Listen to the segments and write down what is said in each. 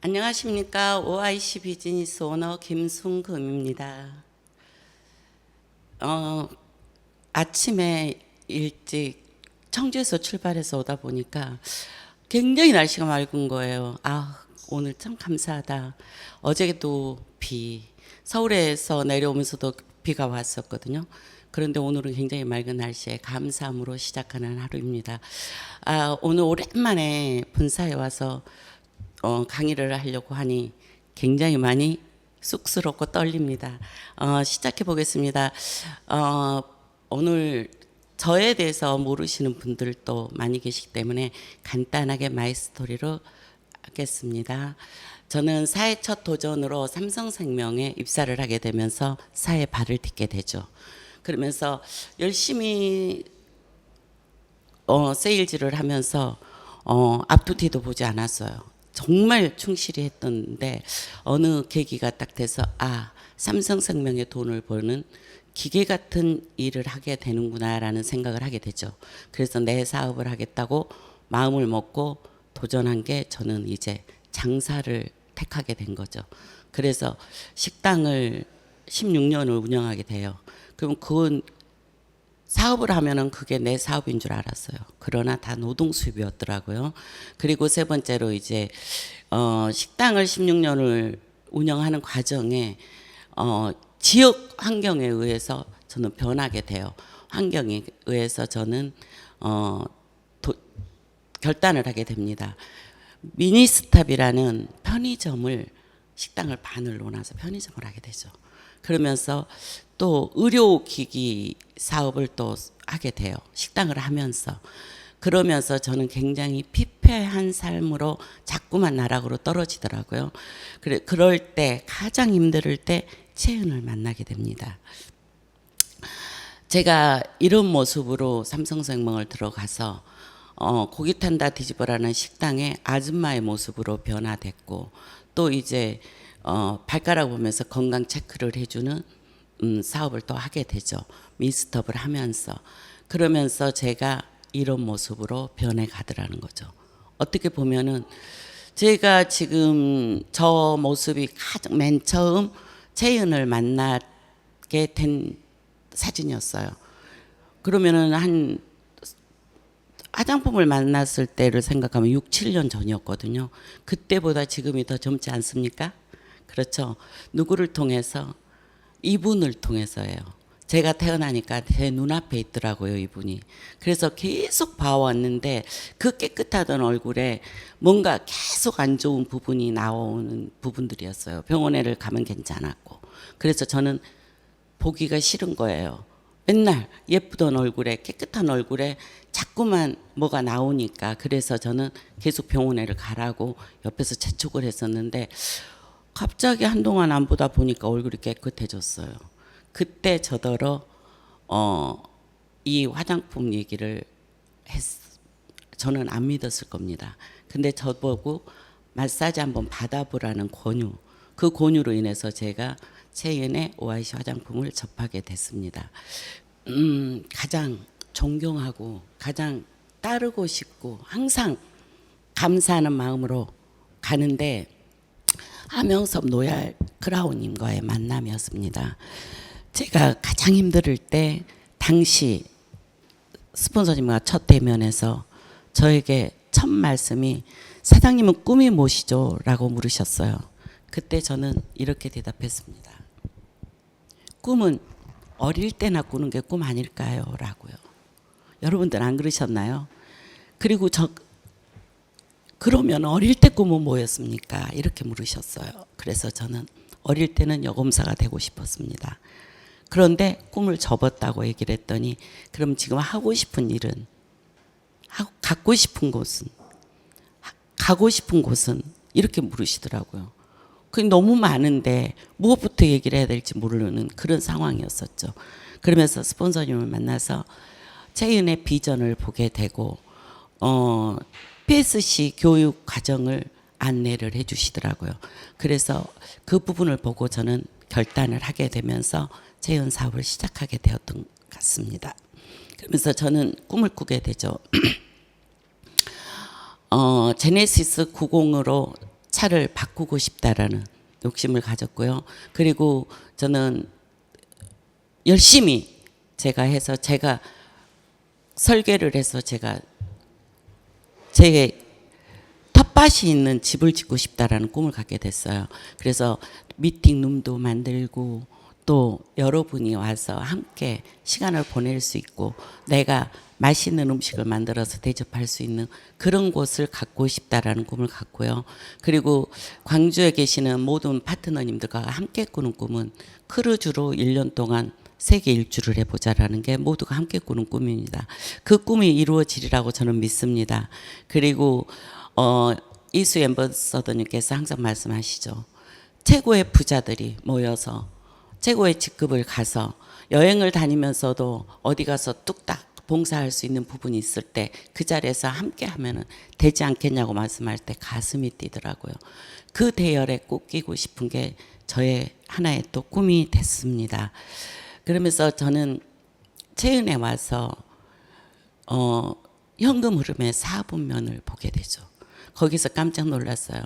안녕하십니까. OIC 비즈니스 오너 김순금입니다. 아침에 일찍 청주에서 출발해서 오다 보니까 굉장히 날씨가 맑은 거예요. 오늘 참 감사하다. 어제도 서울에서 내려오면서도 비가 왔었거든요. 그런데 오늘은 굉장히 맑은 날씨에 감사함으로 시작하는 하루입니다. 오늘 오랜만에 본사에 와서 강의를 하려고 하니 굉장히 많이 쑥스럽고 떨립니다. 시작해 보겠습니다. 오늘 저에 대해서 모르시는 분들도 많이 계시기 때문에 간단하게 마이 스토리로 하겠습니다. 저는 사회 첫 도전으로 삼성생명에 입사를 하게 되면서 사회에 발을 딛게 되죠. 그러면서 열심히 세일즈를 하면서 앞도 뒤도 보지 않았어요. 정말 충실히 했던데 어느 계기가 딱 돼서 삼성생명에 돈을 버는 기계 같은 일을 하게 되는구나라는 생각을 하게 되죠. 그래서 내 사업을 하겠다고 마음을 먹고 도전한 게 저는 이제 장사를 택하게 된 거죠. 그래서 식당을 16년을 운영하게 돼요. 그럼 그건 사업을 하면은 그게 내 사업인 줄 알았어요. 그러나 다 노동 수입이었더라고요. 그리고 세 번째로 이제 식당을 16년을 운영하는 과정에 지역 환경에 의해서 저는 변하게 돼요. 환경에 의해서 저는 결단을 하게 됩니다. 미니스탑이라는 편의점을 식당을 반을 나눠서 편의점을 하게 되죠. 그러면서 또 의료기기 사업을 또 하게 돼요. 식당을 하면서. 그러면서 저는 굉장히 피폐한 삶으로 자꾸만 나락으로 떨어지더라고요. 그럴 때 가장 힘들 때 채은을 만나게 됩니다. 제가 이런 모습으로 삼성생명을 들어가서 고기 탄다 뒤집어라는 식당의 아줌마의 모습으로 변화됐고, 또 이제 발가락 보면서 건강 체크를 해주는 사업을 또 하게 되죠. 미스톱을 하면서. 그러면서 제가 이런 모습으로 변해가더라는 거죠. 어떻게 보면은 제가 지금 저 모습이 가장 맨 처음 채은을 만나게 된 사진이었어요. 그러면은 한 화장품을 만났을 때를 생각하면 6, 7년 전이었거든요. 그때보다 지금이 더 젊지 않습니까? 그렇죠. 누구를 통해서? 이분을 통해서예요. 제가 태어나니까 제 눈앞에 있더라고요, 이분이. 그래서 계속 봐왔는데 그 깨끗하던 얼굴에 뭔가 계속 안 좋은 부분이 나오는 부분들이었어요. 병원에를 가면 괜찮았고. 그래서 저는 보기가 싫은 거예요. 맨날 예쁘던 얼굴에, 깨끗한 얼굴에 자꾸만 뭐가 나오니까. 그래서 저는 계속 병원에를 가라고 옆에서 재촉을 했었는데 갑자기 한동안 안 보다 보니까 얼굴이 깨끗해졌어요. 그때 저더러 이 화장품 얘기를 저는 안 믿었을 겁니다. 근데 저보고 마사지 한번 받아보라는 권유, 그 권유로 인해서 제가 채은의 OIC 화장품을 접하게 됐습니다. 가장 존경하고 가장 따르고 싶고 항상 감사하는 마음으로 가는데 하명섭 노얄 크라운님과의 만남이었습니다. 제가 가장 힘들 때 당시 스폰서님과 첫 대면에서 저에게 첫 말씀이 사장님은 꿈이 무엇이죠? 라고 물으셨어요. 그때 저는 이렇게 대답했습니다. 꿈은 어릴 때나 꾸는 게 꿈 아닐까요? 라고요. 여러분들 안 그러셨나요? 그리고 그러면 어릴 때 꿈은 뭐였습니까? 이렇게 물으셨어요. 그래서 저는 어릴 때는 여검사가 되고 싶었습니다. 그런데 꿈을 접었다고 얘기를 했더니 그럼 지금 하고 싶은 일은, 갖고 싶은 곳은, 가고 싶은 곳은 이렇게 물으시더라고요. 그게 너무 많은데 무엇부터 얘기를 해야 될지 모르는 그런 상황이었었죠. 그러면서 스폰서님을 만나서 채은의 비전을 보게 되고 PSC 교육 과정을 안내를 해주시더라고요. 그래서 그 부분을 보고 저는 결단을 하게 되면서 채은 사업을 시작하게 되었던 것 같습니다. 그러면서 저는 꿈을 꾸게 되죠. 제네시스 90으로 차를 바꾸고 싶다라는 욕심을 가졌고요. 그리고 저는 열심히 제가 해서 제가 설계를 해서 제가 제 텃밭이 있는 집을 짓고 싶다라는 꿈을 갖게 됐어요. 그래서 미팅룸도 만들고 또 여러분이 와서 함께 시간을 보낼 수 있고 내가 맛있는 음식을 만들어서 대접할 수 있는 그런 곳을 갖고 싶다라는 꿈을 갖고요. 그리고 광주에 계시는 모든 파트너님들과 함께 꾸는 꿈은 크루즈로 1년 동안 세계 일주를 해보자라는 게 모두가 함께 꾸는 꿈입니다. 그 꿈이 이루어지리라고 저는 믿습니다. 그리고 이수 앰버서더님께서 항상 말씀하시죠. 최고의 부자들이 모여서 최고의 직급을 가서 여행을 다니면서도 어디 가서 뚝딱 봉사할 수 있는 부분이 있을 때 그 자리에서 함께 하면은 되지 않겠냐고 말씀할 때 가슴이 뛰더라고요. 그 대열에 꼭 끼고 싶은 게 저의 하나의 또 꿈이 됐습니다. 그러면서 저는 채은에 와서 현금 흐름의 4분면을 보게 되죠. 거기서 깜짝 놀랐어요.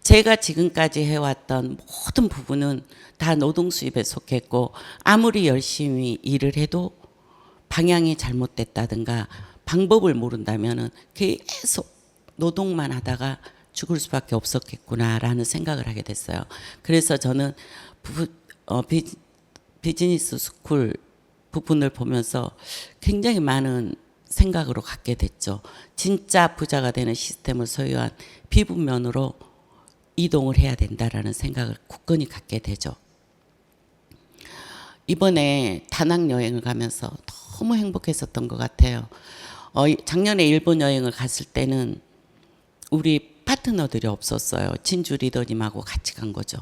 제가 지금까지 해왔던 모든 부분은 다 노동 수입에 속했고 아무리 열심히 일을 해도 방향이 잘못됐다든가 방법을 모른다면은 계속 노동만 하다가 죽을 수밖에 없었겠구나라는 생각을 하게 됐어요. 그래서 저는 비즈니스 스쿨 부분을 보면서 굉장히 많은 생각으로 갖게 됐죠. 진짜 부자가 되는 시스템을 소유한 비분면으로 이동을 해야 된다라는 생각을 굳건히 갖게 되죠. 이번에 다낭 여행을 가면서 너무 행복했었던 것 같아요. 작년에 일본 여행을 갔을 때는 우리 파트너들이 없었어요. 진주 리더님하고 같이 간 거죠.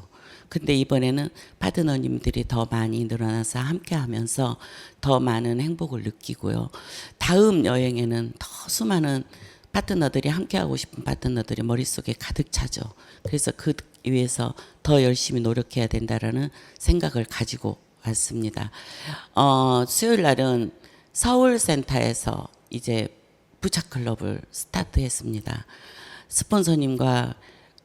근데 이번에는 파트너님들이 더 많이 늘어나서 함께 하면서 더 많은 행복을 느끼고요. 다음 여행에는 더 수많은 파트너들이 함께 하고 싶은 파트너들이 머릿속에 가득 차죠. 그래서 그 위해서 더 열심히 노력해야 된다라는 생각을 가지고 왔습니다. 수요일 날은 서울센터에서 이제 부착클럽을 스타트했습니다. 스폰서님과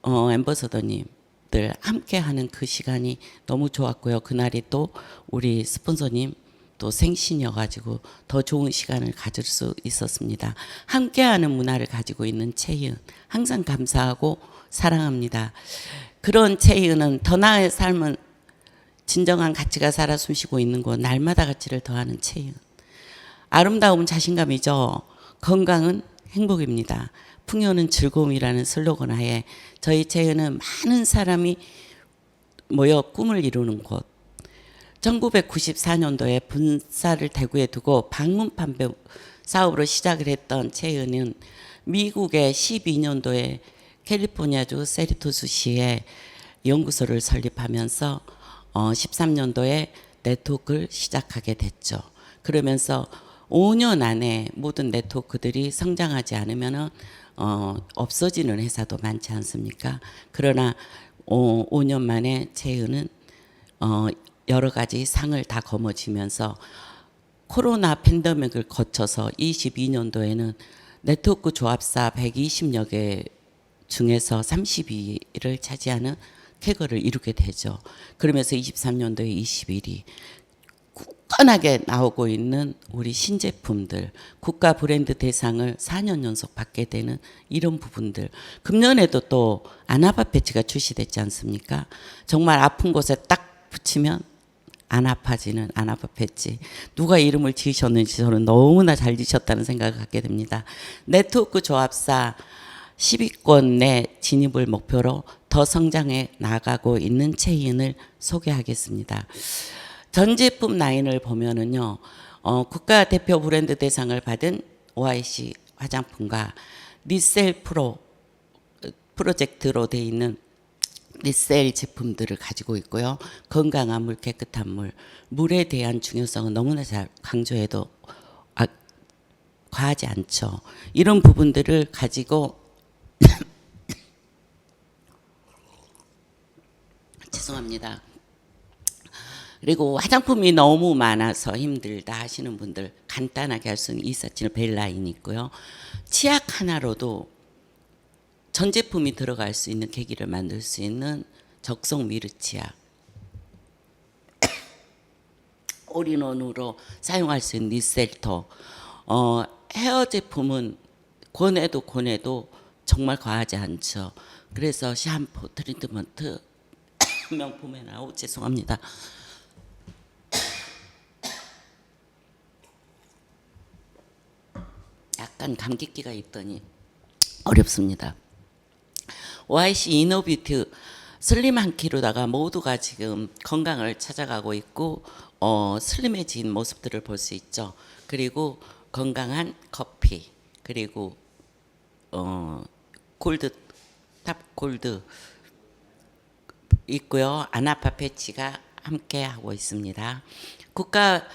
앰버서더님들 함께하는 그 시간이 너무 좋았고요. 그날이 또 우리 스폰서님 또 생신이어가지고 더 좋은 시간을 가질 수 있었습니다. 함께하는 문화를 가지고 있는 채희은 항상 감사하고 사랑합니다. 그런 채희은은 더 나은 삶은 진정한 가치가 살아 숨쉬고 있는 곳 날마다 가치를 더하는 채희은. 아름다움은 자신감이죠. 건강은 행복입니다. 풍요는 즐거움이라는 슬로건 하에 저희 채은은 많은 사람이 모여 꿈을 이루는 곳. 1994년도에 분사를 대구에 두고 방문 판매 사업으로 시작을 했던 채은은 미국의 12년도에 캘리포니아주 세리토스시에 연구소를 설립하면서 13년도에 네트워크를 시작하게 됐죠. 그러면서 5년 안에 모든 네트워크들이 성장하지 않으면 없어지는 회사도 많지 않습니까? 그러나 5년 만에 채은은 여러 가지 상을 다 거머쥐면서 코로나 팬데믹을 거쳐서 22년도에는 네트워크 조합사 120여 개 중에서 32위를 차지하는 쾌거를 이루게 되죠. 그러면서 23년도에 21위. 굳건하게 나오고 있는 우리 신제품들, 국가 브랜드 대상을 4년 연속 받게 되는 이런 부분들. 금년에도 또 아나파 패치가 출시됐지 않습니까? 정말 아픈 곳에 딱 붙이면 안 아파지는 아나파 패치. 누가 이름을 지으셨는지 저는 너무나 잘 지으셨다는 생각을 갖게 됩니다. 네트워크 조합사 10위권 내 진입을 목표로 더 성장해 나가고 있는 채인을 소개하겠습니다. 전 제품 라인을 보면은요, 국가 대표 브랜드 대상을 받은 OIC 화장품과 리셀 프로젝트로 되어 있는 리셀 제품들을 가지고 있고요. 건강한 물, 깨끗한 물, 물에 대한 중요성은 너무나 잘 강조해도 과하지 않죠. 이런 부분들을 가지고 죄송합니다. 그리고 화장품이 너무 많아서 힘들다 하시는 분들 간단하게 할 수 있는 이사치는 벨라인이 있고요. 치약 하나로도 전 제품이 들어갈 수 있는 계기를 만들 수 있는 적성 미르치아, 올인원으로 사용할 수 있는 리셀터. 헤어 제품은 권해도 정말 과하지 않죠. 그래서 샴푸, 트리트먼트 명품에 나오 죄송합니다. 약간 감기기가 있더니 어렵습니다. YC 이너뷰티 슬림 한 키로다가 모두가 지금 건강을 찾아가고 있고 슬림해진 모습들을 볼 수 있죠. 그리고 건강한 커피, 그리고 골드 탑 골드 있고요. 아나파 패치가 함께 하고 있습니다. 국가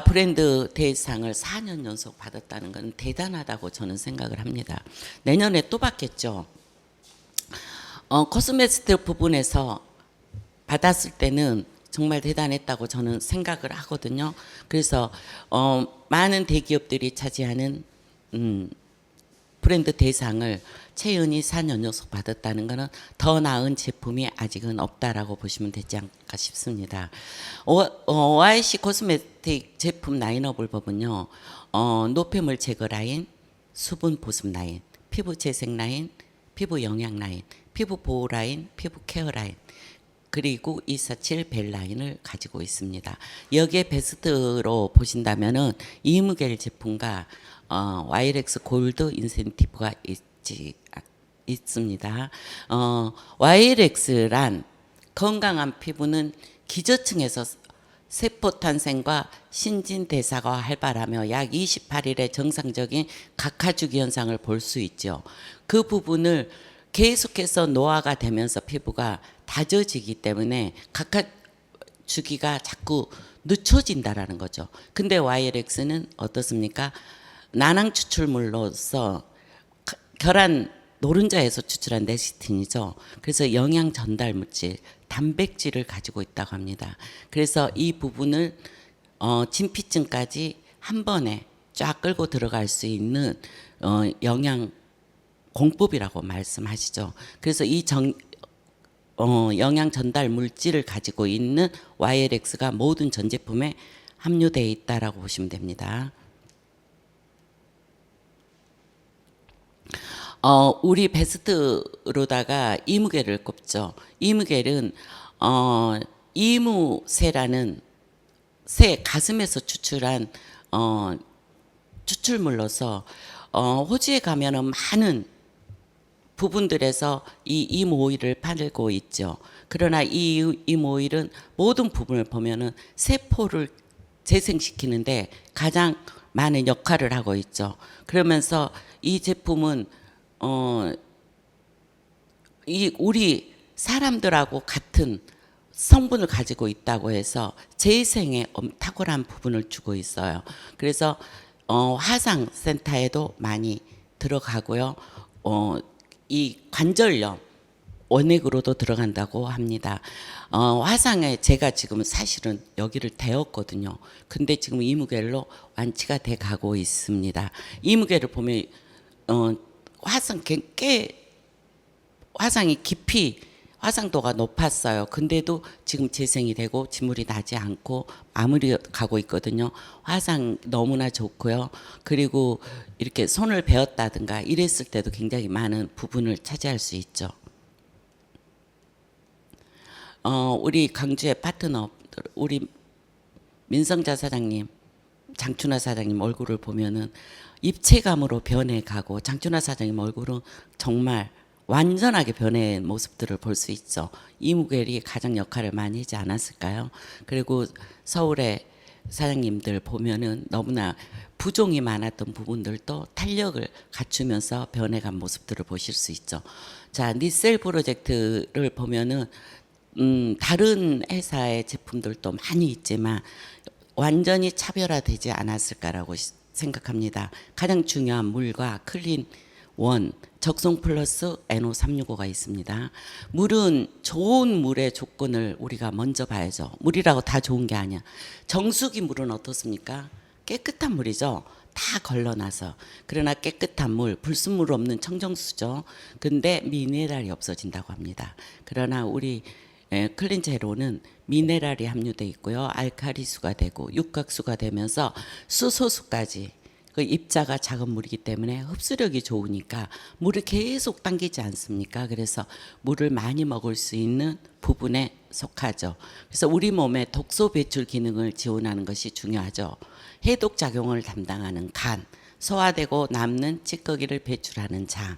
브랜드 대상을 4년 연속 받았다는 건 대단하다고 저는 생각을 합니다. 내년에 또 받겠죠. 코스메틱 부분에서 받았을 때는 정말 대단했다고 저는 생각을 하거든요. 그래서 많은 대기업들이 차지하는 브랜드 대상을 채은이 4년 연속 받았다는 것은 더 나은 제품이 아직은 없다라고 보시면 되지 않을까 싶습니다. OIC 코스메틱 제품 라인업을 보면요, 노폐물 제거 라인, 수분 보습 라인, 피부 재생 라인, 피부 영양 라인, 피부 보호 라인, 피부 케어 라인, 그리고 247 벨 라인을 가지고 있습니다. 여기에 베스트로 보신다면은 이무겔 제품과 와이렉스 골드 인센티브가 있습니다. 와이렉스란 건강한 피부는 기저층에서 세포 탄생과 신진대사가 활발하며 약 28일의 정상적인 각하주기 현상을 볼 수 있죠. 그 부분을 계속해서 노화가 되면서 피부가 다져지기 때문에 각하주기가 자꾸 늦춰진다라는 거죠. 근데 YLX는 어떻습니까? 난황 추출물로서 결함 노른자에서 추출한 레시틴이죠. 그래서 영양 전달 물질, 단백질을 가지고 있다고 합니다. 그래서 이 부분을 진피층까지 한 번에 쫙 끌고 들어갈 수 있는 영양 공법이라고 말씀하시죠. 그래서 이 영양 전달 물질을 가지고 있는 YLX가 모든 전 제품에 함유되어 있다라고 보시면 됩니다. 우리 베스트로다가 이무겔을 꼽죠. 이무겔은 이무새라는 새 가슴에서 추출한 추출물로서 호주에 가면은 많은 부분들에서 이 이모오일을 팔고 있죠. 그러나 이 이모오일은 모든 부분을 보면은 세포를 재생시키는데 가장 많은 역할을 하고 있죠. 그러면서 이 제품은 이 우리 사람들하고 같은 성분을 가지고 있다고 해서 재생에 탁월한 부분을 주고 있어요. 그래서 화상 센터에도 많이 들어가고요. 이 관절염 원액으로도 들어간다고 합니다. 화상에 제가 지금 사실은 여기를 대었거든요. 근데 지금 이무겔로 완치가 돼 가고 있습니다. 이무겔을 보면 화상이 깊이 화상도가 높았어요. 근데도 지금 재생이 되고 진물이 나지 않고 마무리 가고 있거든요. 화상 너무나 좋고요. 그리고 이렇게 손을 베었다든가 이랬을 때도 굉장히 많은 부분을 차지할 수 있죠. 우리 강주의 파트너, 우리 민성자 사장님, 장춘하 사장님 얼굴을 보면은 입체감으로 변해가고 장춘하 사장님 얼굴은 정말 완전하게 변해 모습들을 볼 수 있죠. 이무겔이 가장 역할을 많이 하지 않았을까요? 그리고 서울의 사장님들 보면은 너무나 부종이 많았던 부분들도 탄력을 갖추면서 변해간 모습들을 보실 수 있죠. 자, 니셀 프로젝트를 보면은 다른 회사의 제품들도 많이 있지만 완전히 차별화되지 않았을까라고 생각합니다. 가장 중요한 물과 클린 원, 적성 플러스 NO365가 있습니다. 물은 좋은 물의 조건을 우리가 먼저 봐야죠. 물이라고 다 좋은 게 아니야. 정수기 물은 어떻습니까? 깨끗한 물이죠. 다 걸러놔서 그러나 깨끗한 물, 불순물 없는 청정수죠. 근데 미네랄이 없어진다고 합니다. 그러나 우리 클린 제로는 미네랄이 함유돼 있고요. 알칼리수가 되고 육각수가 되면서 수소수까지 그 입자가 작은 물이기 때문에 흡수력이 좋으니까 물을 계속 당기지 않습니까? 그래서 물을 많이 먹을 수 있는 부분에 속하죠. 그래서 우리 몸의 독소 배출 기능을 지원하는 것이 중요하죠. 해독 작용을 담당하는 간, 소화되고 남는 찌꺼기를 배출하는 장,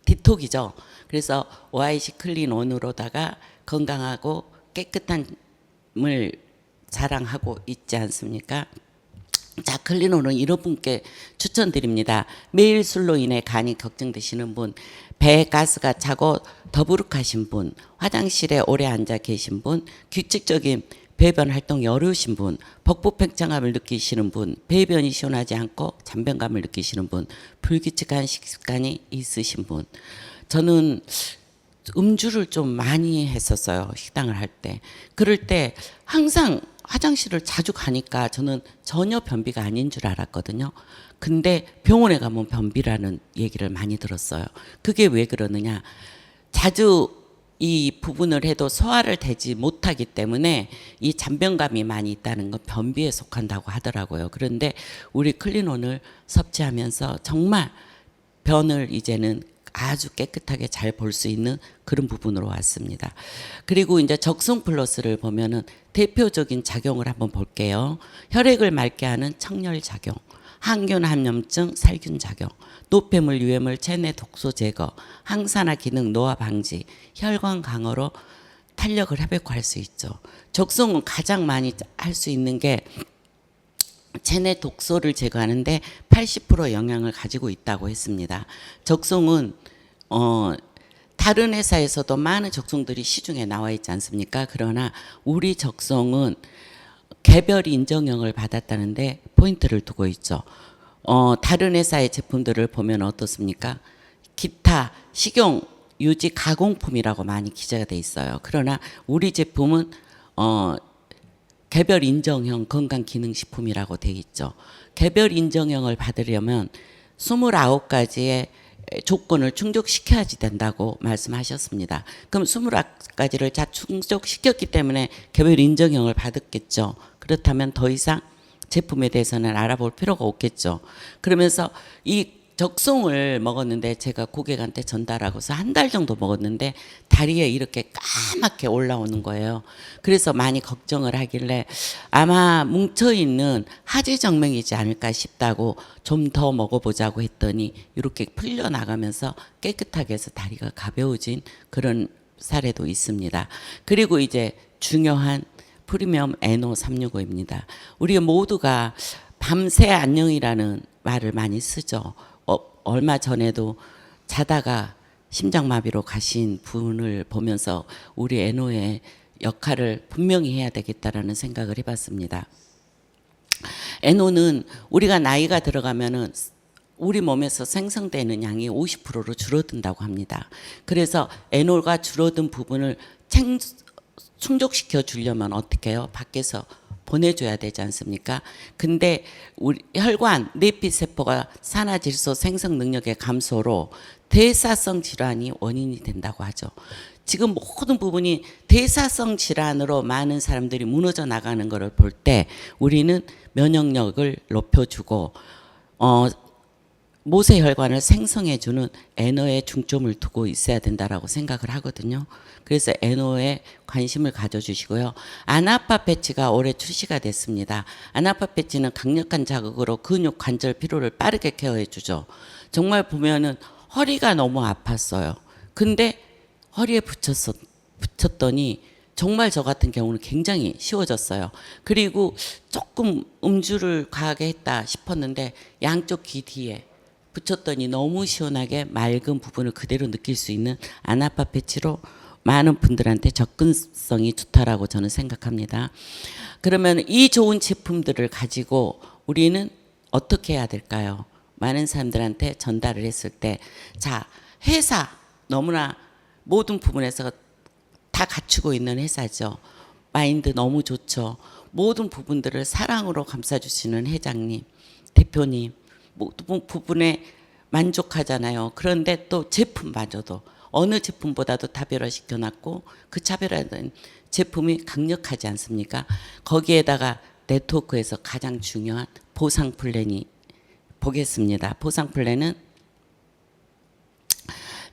디톡이죠. 그래서 OIC 클린 원으로다가 건강하고 깨끗한 물 자랑하고 있지 않습니까? 자, 클린오는 이런 분께 추천드립니다. 매일 술로 인해 간이 걱정되시는 분, 배에 가스가 차고 더부룩하신 분, 화장실에 오래 앉아 계신 분, 규칙적인 배변 활동이 어려우신 분, 복부 팽창감을 느끼시는 분, 배변이 시원하지 않고 잔변감을 느끼시는 분, 불규칙한 식습관이 있으신 분. 저는 음주를 좀 많이 했었어요. 식당을 할 때. 그럴 때 항상 화장실을 자주 가니까 저는 전혀 변비가 아닌 줄 알았거든요. 근데 병원에 가면 변비라는 얘기를 많이 들었어요. 그게 왜 그러느냐. 자주 이 부분을 해도 소화를 되지 못하기 때문에 이 잔변감이 많이 있다는 건 변비에 속한다고 하더라고요. 그런데 우리 클린온을 섭취하면서 정말 변을 이제는 아주 깨끗하게 잘 볼 수 있는 그런 부분으로 왔습니다. 그리고 이제 적성 플러스를 보면은 대표적인 작용을 한번 볼게요. 혈액을 맑게 하는 청열 작용, 항균 함염증 살균 작용, 노폐물 유해물 체내 독소 제거, 항산화 기능 노화 방지, 혈관 강화로 탄력을 회복할 수 있죠. 적성은 가장 많이 할 수 있는 게 체내 독소를 제거하는데 80% 영향을 가지고 있다고 했습니다. 적송은 다른 회사에서도 많은 적송들이 시중에 나와 있지 않습니까? 그러나 우리 적송은 개별 인정형을 받았다는데 포인트를 두고 있죠. 다른 회사의 제품들을 보면 어떻습니까? 기타 식용 유지 가공품이라고 많이 기재가 돼 있어요. 그러나 우리 제품은 개별 인정형 건강기능식품이라고 돼 있죠. 개별 인정형을 받으려면 29가지의 조건을 충족시켜야지 된다고 말씀하셨습니다. 그럼 29가지를 다 충족시켰기 때문에 개별 인정형을 받았겠죠. 그렇다면 더 이상 제품에 대해서는 알아볼 필요가 없겠죠. 그러면서 이 적송을 먹었는데 제가 고객한테 전달하고서 한 달 정도 먹었는데 다리에 이렇게 까맣게 올라오는 거예요. 그래서 많이 걱정을 하길래 아마 뭉쳐있는 하지정맥이지 않을까 싶다고 좀 더 먹어보자고 했더니 이렇게 풀려나가면서 깨끗하게 해서 다리가 가벼워진 그런 사례도 있습니다. 그리고 이제 중요한 프리미엄 NO365입니다. 우리 모두가 밤새 안녕이라는 말을 많이 쓰죠. 얼마 전에도 자다가 심장마비로 가신 분을 보면서 우리 에노의 역할을 분명히 해야 되겠다라는 생각을 해봤습니다. 에노는 우리가 나이가 들어가면은 우리 몸에서 생성되는 양이 50%로 줄어든다고 합니다. 그래서 에노가 줄어든 부분을 충족시켜 주려면 어떻게 해요? 밖에서 보내줘야 되지 않습니까? 근데 우리 혈관 내피세포가 산화질소 생성 능력의 감소로 대사성 질환이 원인이 된다고 하죠. 지금 모든 부분이 대사성 질환으로 많은 사람들이 무너져 나가는 것을 볼 때 우리는 면역력을 높여주고 모세혈관을 생성해주는 에너에 중점을 두고 있어야 된다라고 생각을 하거든요. 그래서 에너에 관심을 가져주시고요. 아나파 패치가 올해 출시가 됐습니다. 아나파 패치는 강력한 자극으로 근육 관절 피로를 빠르게 케어해주죠. 정말 보면은 허리가 너무 아팠어요. 근데 허리에 붙였더니 정말 저 같은 경우는 굉장히 쉬워졌어요. 그리고 조금 음주를 과하게 했다 싶었는데 양쪽 귀 뒤에 붙였더니 너무 시원하게 맑은 부분을 그대로 느낄 수 있는 아나파 패치로 많은 분들한테 접근성이 좋다라고 저는 생각합니다. 그러면 이 좋은 제품들을 가지고 우리는 어떻게 해야 될까요? 많은 사람들한테 전달을 했을 때, 자, 회사 너무나 모든 부분에서 다 갖추고 있는 회사죠. 마인드 너무 좋죠. 모든 부분들을 사랑으로 감싸주시는 회장님, 대표님 모든 부분에 만족하잖아요. 그런데 또 제품마저도 어느 제품보다도 차별화시켜 놨고 그 차별화된 제품이 강력하지 않습니까? 거기에다가 네트워크에서 가장 중요한 보상 플랜이 보겠습니다. 보상 플랜은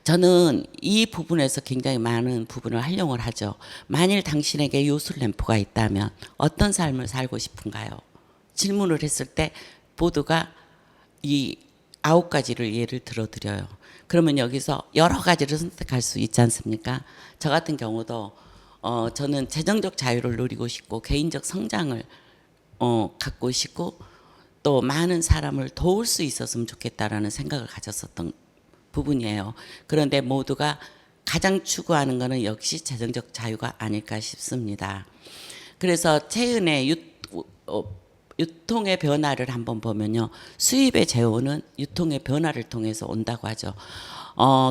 저는 이 부분에서 굉장히 많은 부분을 활용을 하죠. 만일 당신에게 요술램프가 있다면 어떤 삶을 살고 싶은가요? 질문을 했을 때 모두가 이 9가지를 예를 들어드려요. 그러면 여기서 여러 가지를 선택할 수 있지 않습니까? 저 같은 경우도 저는 재정적 자유를 누리고 싶고 개인적 성장을 갖고 싶고 또 많은 사람을 도울 수 있었으면 좋겠다라는 생각을 가졌었던 부분이에요. 그런데 모두가 가장 추구하는 것은 역시 재정적 자유가 아닐까 싶습니다. 그래서 최근에 유통의 변화를 한번 보면요. 수입의 재원은 유통의 변화를 통해서 온다고 하죠.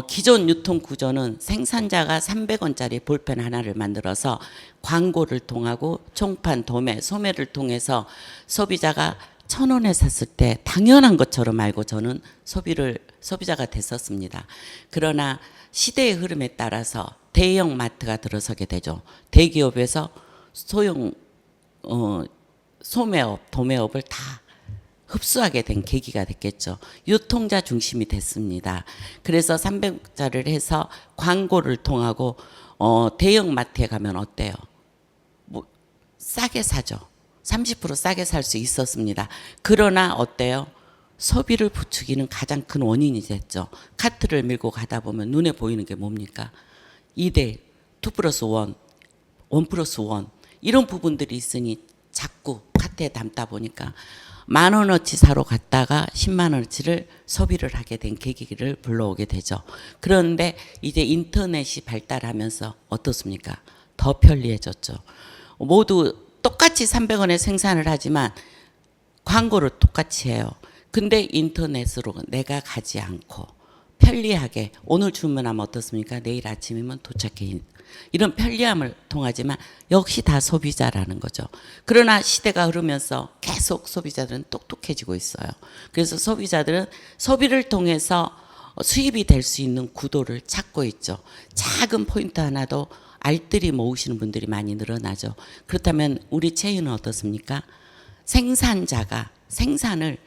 기존 유통 구조는 생산자가 300원짜리 볼펜 하나를 만들어서 광고를 통하고 총판, 도매, 소매를 통해서 소비자가 1,000원에 샀을 때 당연한 것처럼 알고 저는 소비자가 됐었습니다. 그러나 시대의 흐름에 따라서 대형 마트가 들어서게 되죠. 대기업에서 소형 소매업, 도매업을 다 흡수하게 된 계기가 됐겠죠. 유통자 중심이 됐습니다. 그래서 300자를 해서 광고를 통하고 대형 마트에 가면 어때요? 뭐 싸게 사죠. 30% 싸게 살 수 있었습니다. 그러나 어때요? 소비를 부추기는 가장 큰 원인이 됐죠. 카트를 밀고 가다 보면 눈에 보이는 게 뭡니까? 2대 2+1, 1+1 이런 부분들이 있으니 자꾸 카트에 담다 보니까 10,000원어치 사러 갔다가 10만원어치를 소비를 하게 된 계기를 불러오게 되죠. 그런데 이제 인터넷이 발달하면서 어떻습니까? 더 편리해졌죠. 모두 똑같이 300원에 생산을 하지만 광고를 똑같이 해요. 근데 인터넷으로 내가 가지 않고 편리하게 오늘 주문하면 어떻습니까? 내일 아침이면 도착해. 이런 편리함을 통하지만 역시 다 소비자라는 거죠. 그러나 시대가 흐르면서 계속 소비자들은 똑똑해지고 있어요. 그래서 소비자들은 소비를 통해서 수입이 될 수 있는 구도를 찾고 있죠. 작은 포인트 하나도 알뜰히 모으시는 분들이 많이 늘어나죠. 그렇다면 우리 체인은 어떻습니까? 생산자가 생산을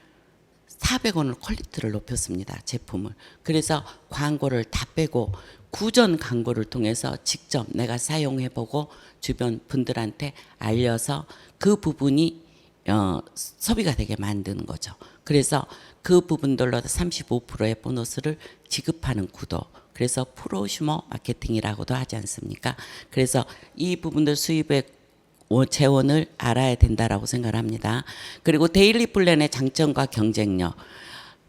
400원을 퀄리티를 높였습니다. 제품을. 그래서 광고를 다 빼고 구전 광고를 통해서 직접 내가 사용해보고 주변 분들한테 알려서 그 부분이 소비가 되게 만드는 거죠. 그래서 그 부분들로 35%의 보너스를 지급하는 구도. 그래서 프로슈머 마케팅이라고도 하지 않습니까? 그래서 이 부분들 수입의 재원을 알아야 된다라고 생각합니다. 그리고 데일리 플랜의 장점과 경쟁력.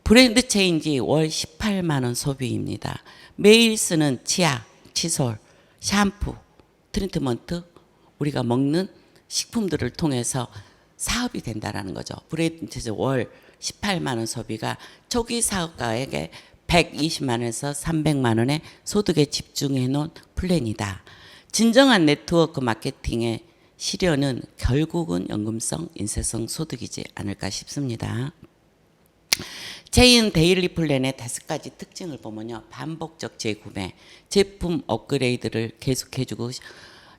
브랜드 체인지 월 18만 원 소비입니다. 매일 쓰는 치약, 칫솔, 샴푸, 트리트먼트, 우리가 먹는 식품들을 통해서 사업이 된다라는 거죠. 브랜드 체인지 월 18만 원 소비가 초기 사업가에게 120만 원에서 300만 원의 소득에 집중해 놓은 플랜이다. 진정한 네트워크 마케팅의 실현은 결국은 연금성, 인쇄성 소득이지 않을까 싶습니다. 체인 데일리 플랜의 5가지 특징을 보면요. 반복적 재구매, 제품 업그레이드를 계속해주고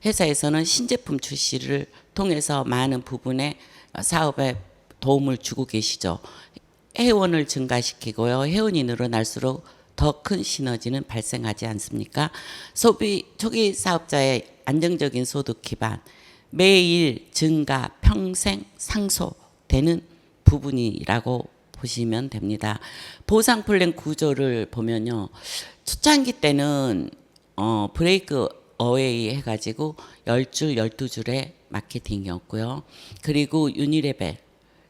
회사에서는 신제품 출시를 통해서 많은 부분의 사업에 도움을 주고 계시죠. 회원을 증가시키고요. 회원이 늘어날수록 더 큰 시너지는 발생하지 않습니까? 초기 사업자의 안정적인 소득 기반, 매일 증가, 평생 상소되는 부분이라고 보시면 됩니다. 보상 플랜 구조를 보면요. 초창기 때는 브레이크 어웨이 해가지고 10줄, 12줄의 마케팅이었고요. 그리고 유니레벨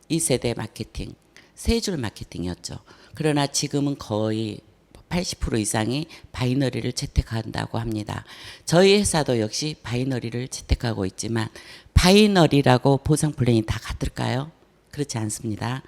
2세대 마케팅, 3줄 마케팅이었죠. 그러나 지금은 거의 80% 이상이 바이너리를 채택한다고 합니다. 저희 회사도 역시 바이너리를 채택하고 있지만 바이너리라고 보상 플랜이 다 같을까요? 그렇지 않습니다.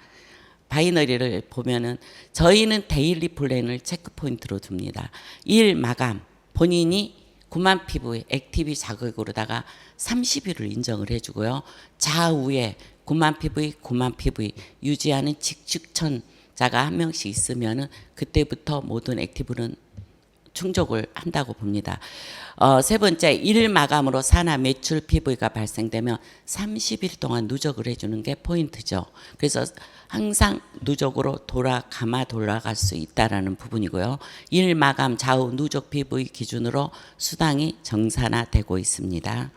바이너리를 보면은 저희는 데일리 플랜을 체크 포인트로 둡니다. 일 마감, 본인이 9만 피부의 액티비 자극으로다가 30일을 인정을 해주고요. 좌우에 구만 PV, 구만 PV 유지하는 직추천자가 한 명씩 있으면은 그때부터 모든 액티브는 충족을 한다고 봅니다. 세 번째, 일 마감으로 산화 매출 PV가 발생되면 30일 동안 누적을 해주는 게 포인트죠. 그래서 항상 누적으로 돌아갈 수 있다라는 부분이고요. 일 마감 좌우 누적 PV 기준으로 수당이 정산화되고 있습니다.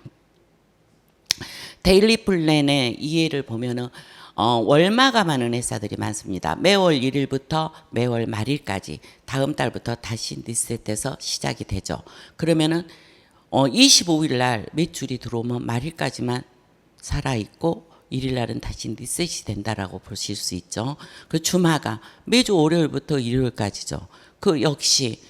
데일리 플랜의 이해를 보면은 월 마감하는 회사들이 많습니다. 매월 1일부터 매월 말일까지 다음 달부터 다시 리셋돼서 시작이 되죠. 그러면은 25일 날 매출이 들어오면 말일까지만 살아 있고 1일 날은 다시 리셋이 된다라고 보실 수 있죠. 그 주마감 매주 월요일부터 일요일까지죠. 그 역시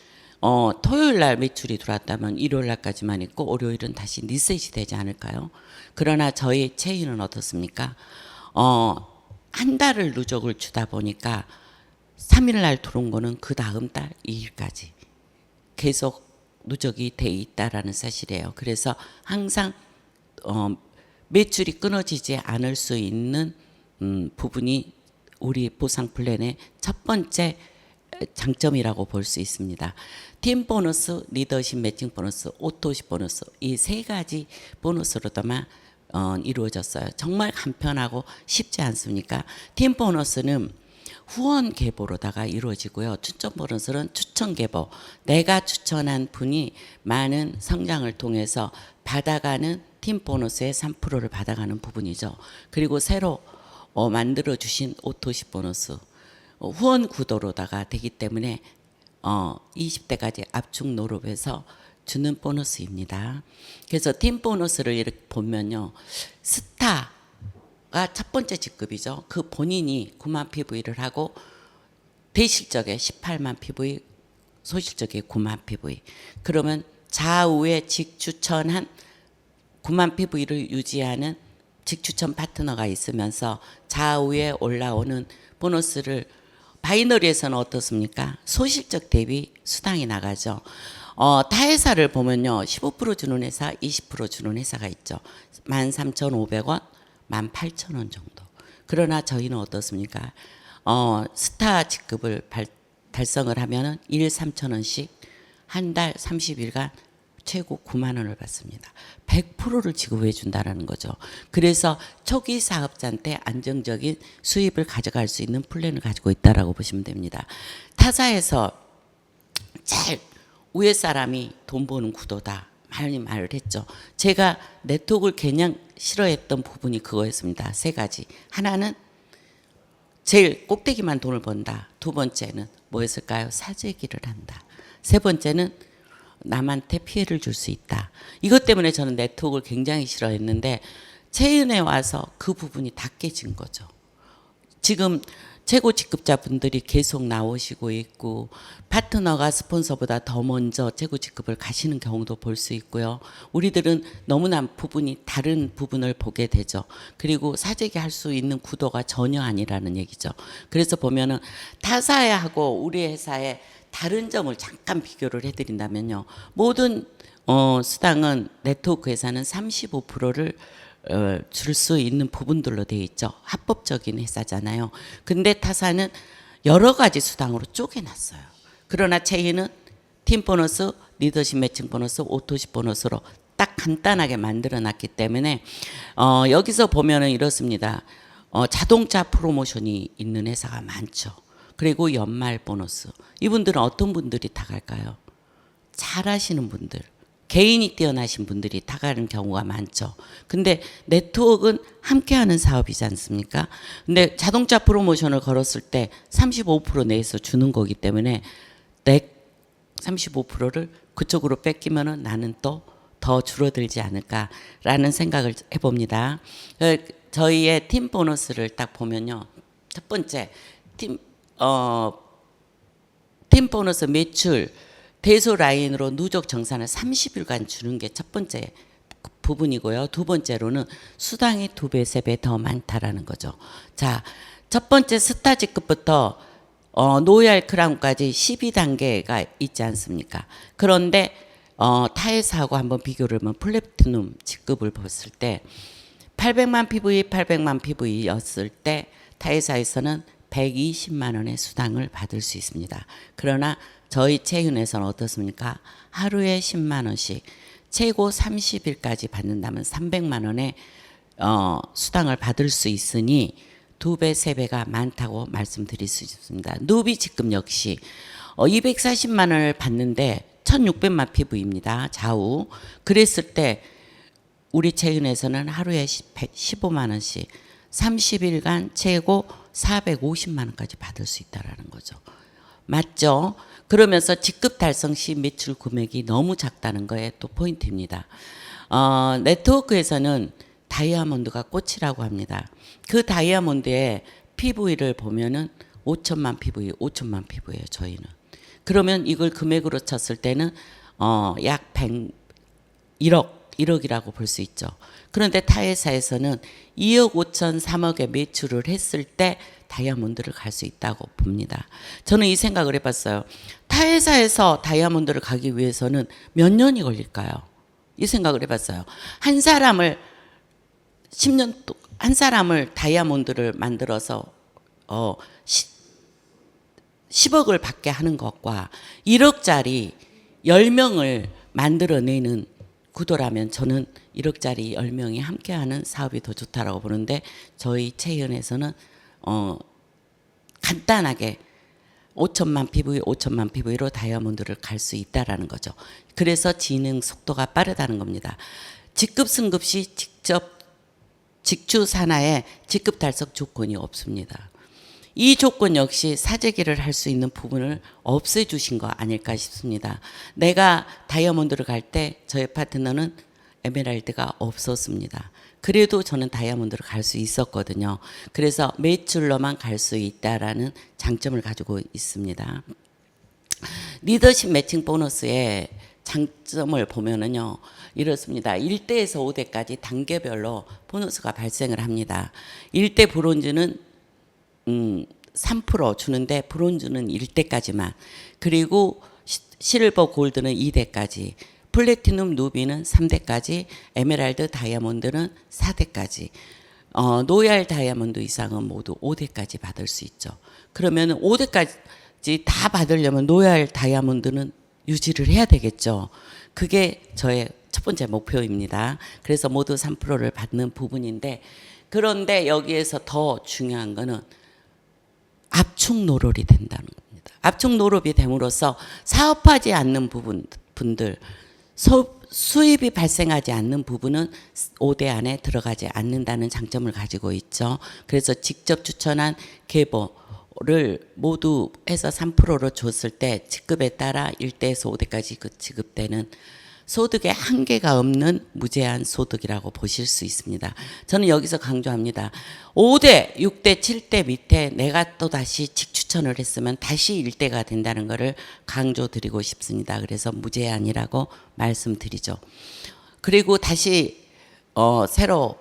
토요일 날 매출이 들어왔다면 일요일 날까지만 있고 월요일은 다시 리셋이 되지 않을까요? 그러나 저희 체인은 어떻습니까? 한 달을 누적을 주다 보니까 3일 날 들어온 거는 그 다음 달 2일까지 계속 누적이 돼 있다라는 사실이에요. 그래서 항상 매출이 끊어지지 않을 수 있는 부분이 우리 보상 플랜의 첫 번째 장점이라고 볼 수 있습니다. 팀 보너스, 리더십 매칭 보너스, 오토십 보너스 이 세 가지 보너스로도만 이루어졌어요. 정말 간편하고 쉽지 않습니까? 팀 보너스는 후원 계보로다가 이루어지고요. 추천 보너스는 추천 계보. 내가 추천한 분이 많은 성장을 통해서 받아가는 팀 보너스의 3%를 받아가는 부분이죠. 그리고 새로 만들어 주신 오토십 보너스 후원 구도로다가 되기 때문에 20대까지 압축 노릇해서 주는 보너스입니다. 그래서 팀 보너스를 이렇게 보면요. 스타가 첫 번째 직급이죠. 그 본인이 9만 PV를 하고 대실적에 18만 PV, 소실적에 9만 PV. 그러면 좌우에 직추천한 9만 PV를 유지하는 직추천 파트너가 있으면서 좌우에 올라오는 보너스를 바이너리에서는 어떻습니까? 소실적 대비 수당이 나가죠. 타 회사를 보면요. 15% 주는 회사, 20% 주는 회사가 있죠. 13,500원, 18,000원 정도. 그러나 저희는 어떻습니까? 스타 직급을 달성을 하면은 1, 3,000원씩 한 달 30일간 최고 9만 원을 받습니다. 100%를 지급해 준다라는 거죠. 그래서 초기 사업자한테 안정적인 수입을 가져갈 수 있는 플랜을 가지고 있다라고 보시면 됩니다. 타사에서 제일 위에 사람이 돈 버는 구도다. 많이 말을 했죠. 제가 네트워크를 그냥 싫어했던 부분이 그거였습니다. 세 가지. 하나는 제일 꼭대기만 돈을 번다. 두 번째는 뭐였을까요? 사재기를 한다. 세 번째는 남한테 피해를 줄 수 있다. 이것 때문에 저는 네트워크를 굉장히 싫어했는데 체인에 와서 그 부분이 다 깨진 거죠. 지금 최고 직급자 분들이 계속 나오시고 있고 파트너가 스폰서보다 더 먼저 최고 직급을 가시는 경우도 볼 수 있고요. 우리들은 너무나 부분이 다른 부분을 보게 되죠. 그리고 사재기 할 수 있는 구도가 전혀 아니라는 얘기죠. 그래서 보면은 타사하고 우리 회사의 다른 점을 잠깐 비교를 해드린다면요. 모든 수당은 네트워크 회사는 35%를 줄 수 있는 부분들로 되어 있죠. 합법적인 회사잖아요. 근데 타사는 여러 가지 수당으로 쪼개놨어요. 그러나 체인은 팀 보너스, 리더십 매칭 보너스, 오토십 보너스로 딱 간단하게 만들어 놨기 때문에 여기서 보면은 이렇습니다. 자동차 프로모션이 있는 회사가 많죠. 그리고 연말 보너스. 이분들은 어떤 분들이 타갈까요? 잘하시는 분들. 개인이 뛰어나신 분들이 타가는 경우가 많죠. 근데 네트워크는 함께하는 사업이지 않습니까? 근데 자동차 프로모션을 걸었을 때 35% 내에서 주는 거기 때문에 내 35%를 그쪽으로 뺏기면은 나는 또 더 줄어들지 않을까라는 생각을 해봅니다. 저희의 팀 보너스를 딱 보면요. 첫 번째 팀 보너스 매출 대소 라인으로 누적 정산을 30일간 주는 게 첫 번째 부분이고요. 두 번째로는 수당이 2배, 3배 더 많다라는 거죠. 자, 첫 번째 스타 직급부터 노얄 크라운까지 12단계가 있지 않습니까? 그런데 타회사하고 한번 비교를 하면 플래티넘 직급을 봤을 때 800만 PV, 800만 PV였을 때 타회사에서는 120만 원의 수당을 받을 수 있습니다. 그러나 저희 체윤에서는 어떻습니까? 하루에 10만 원씩 최고 30일까지 받는다면 300만 원의 수당을 받을 수 있으니 2배, 3배가 많다고 말씀드릴 수 있습니다. 누비 직급 역시 240만 원을 받는데 1600만 PV입니다. 좌우. 그랬을 때 우리 체윤에서는 하루에 15만 원씩 30일간 최고 450만 원까지 받을 수 있다라는 거죠. 맞죠? 그러면서 직급 달성 시 매출 금액이 너무 작다는 거에 또 포인트입니다. 네트워크에서는 다이아몬드가 꽃이라고 합니다. 그 다이아몬드의 PV를 보면은 5천만 PV, 5천만 PV예요, 저희는. 그러면 이걸 금액으로 쳤을 때는 약 1억이라고 볼 수 있죠. 그런데 타회사에서는 2억 5천, 3억의 매출을 했을 때 다이아몬드를 갈 수 있다고 봅니다. 저는 이 생각을 해봤어요. 타회사에서 다이아몬드를 가기 위해서는 몇 년이 걸릴까요? 이 생각을 해봤어요. 한 사람을 10년 한 사람을 다이아몬드를 만들어서 10억을 받게 하는 것과 1억짜리 10명을 만들어내는 구도라면 저는 1억짜리 10명이 함께하는 사업이 더 좋다라고 보는데 저희 체연에서는 간단하게 5천만 PV, 5천만 PV로 다이아몬드를 갈 수 있다라는 거죠. 그래서 진행 속도가 빠르다는 겁니다. 직급 승급 시 직접 직주 산하에 직급 달성 조건이 없습니다. 이 조건 역시 사재기를 할 수 있는 부분을 없애주신 거 아닐까 싶습니다. 내가 다이아몬드를 갈 때 저의 파트너는 에메랄드가 없었습니다. 그래도 저는 다이아몬드를 갈 수 있었거든요. 그래서 매출로만 갈 수 있다라는 장점을 가지고 있습니다. 리더십 매칭 보너스의 장점을 보면은요, 이렇습니다. 1대에서 5대까지 단계별로 보너스가 발생을 합니다. 1대 브론즈는 3% 주는데 브론즈는 1대까지만, 그리고 실버 골드는 2대까지, 플래티넘 누비는 3대까지, 에메랄드 다이아몬드는 4대까지, 노얄 다이아몬드 이상은 모두 5대까지 받을 수 있죠. 그러면 5대까지 다 받으려면 노얄 다이아몬드는 유지를 해야 되겠죠. 그게 저의 첫 번째 목표입니다. 그래서 모두 3%를 받는 부분인데, 그런데 여기에서 더 중요한 거는 압축 노롤이 된다는 겁니다. 압축 노롤이 됨으로써 사업하지 않는 분들, 수입이 발생하지 않는 부분은 5대 안에 들어가지 않는다는 장점을 가지고 있죠. 그래서 직접 추천한 계보를 모두 해서 3%로 줬을 때 직급에 따라 1대에서 5대까지 지급되는 소득에 한계가 없는 무제한 소득이라고 보실 수 있습니다. 저는 여기서 강조합니다. 5대, 6대, 7대 밑에 내가 또 다시 직추천을 했으면 다시 1대가 된다는 것을 강조드리고 싶습니다. 그래서 무제한이라고 말씀드리죠. 그리고 다시 새로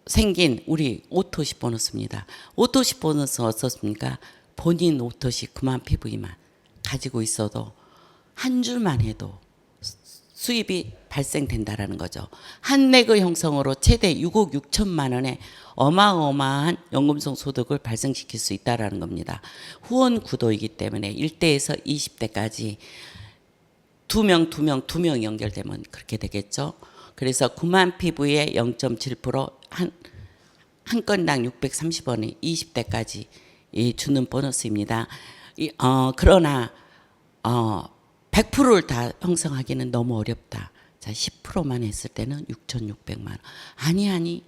생긴 우리 오토시 보너스입니다. 오토시 보너스 어떻습니까? 본인 오토시 그만 PV만 가지고 있어도 한 줄만 해도 수입이 발생된다라는 거죠. 한 레그 형성으로 최대 6억 6천만 원의 어마어마한 연금성 소득을 발생시킬 수 있다라는 겁니다. 후원 구도이기 때문에 1대에서 20대까지 2명 연결되면 그렇게 되겠죠. 그래서 9만 PV의 0.7% 한 건당 630원이 20대까지 주는 보너스입니다. 그러나 100%를 다 형성하기는 너무 어렵다. 자, 10%만 했을 때는 6,600만 원. 아니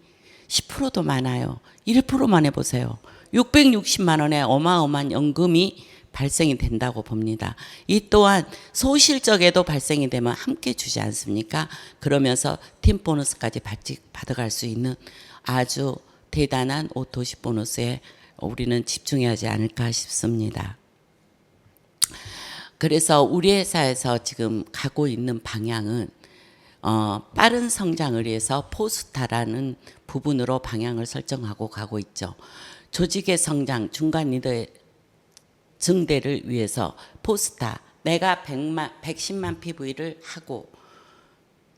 10%도 많아요. 1%만 해보세요. 660만 원의 어마어마한 연금이 발생이 된다고 봅니다. 이 또한 소실적에도 발생이 되면 함께 주지 않습니까? 그러면서 팀 보너스까지 받아갈 수 있는 아주 대단한 오토시 보너스에 우리는 집중해야 하지 않을까 싶습니다. 그래서 우리 회사에서 지금 가고 있는 방향은 빠른 성장을 위해서 포스타라는 부분으로 방향을 설정하고 가고 있죠. 조직의 성장, 중간 리더의 증대를 위해서 포스타, 내가 110만 PV를 하고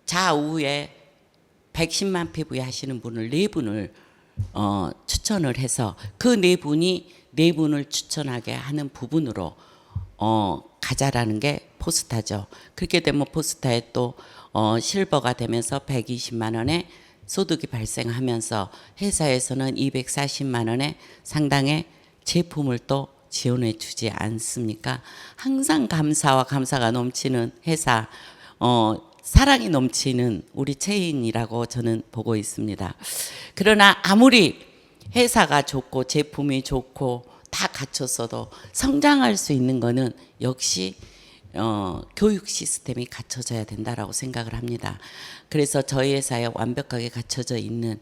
좌우에 110만 피부에 하시는 분을 네 분을 추천을 해서 그 네 분이 네 분을 추천하게 하는 부분으로 가자라는 게 포스타죠. 그렇게 되면 포스타에 또 실버가 되면서 120만 원의 소득이 발생하면서 회사에서는 240만 원의 상당의 제품을 또 지원해 주지 않습니까? 항상 감사와 감사가 넘치는 회사, 사랑이 넘치는 우리 체인이라고 저는 보고 있습니다. 그러나 아무리 회사가 좋고 제품이 좋고 다 갖췄어도 성장할 수 있는 거는 역시 교육 시스템이 갖춰져야 된다라고 생각을 합니다. 그래서 저희 회사에 완벽하게 갖춰져 있는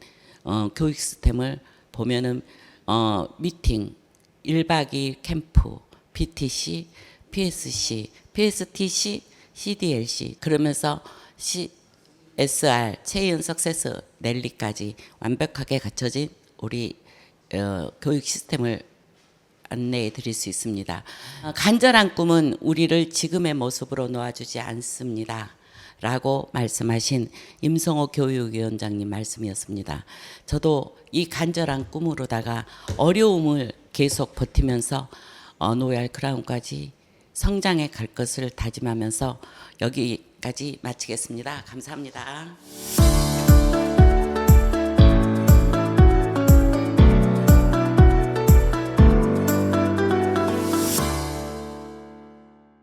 교육 시스템을 보면은 미팅, 1박 2일 캠프, BTC, PSC, PSTC, CDLC 그러면서 SR, 체인 석세스 랠리까지 완벽하게 갖춰진 우리 교육 시스템을 안내해 드릴 수 있습니다. 간절한 꿈은 우리를 지금의 모습으로 놓아주지 않습니다. 라고 말씀하신 임성호 교육위원장님 말씀이었습니다. 저도 이 간절한 꿈으로다가 어려움을 계속 버티면서 노얄 크라운까지 성장해 갈 것을 다짐하면서 여기까지 마치겠습니다. 감사합니다.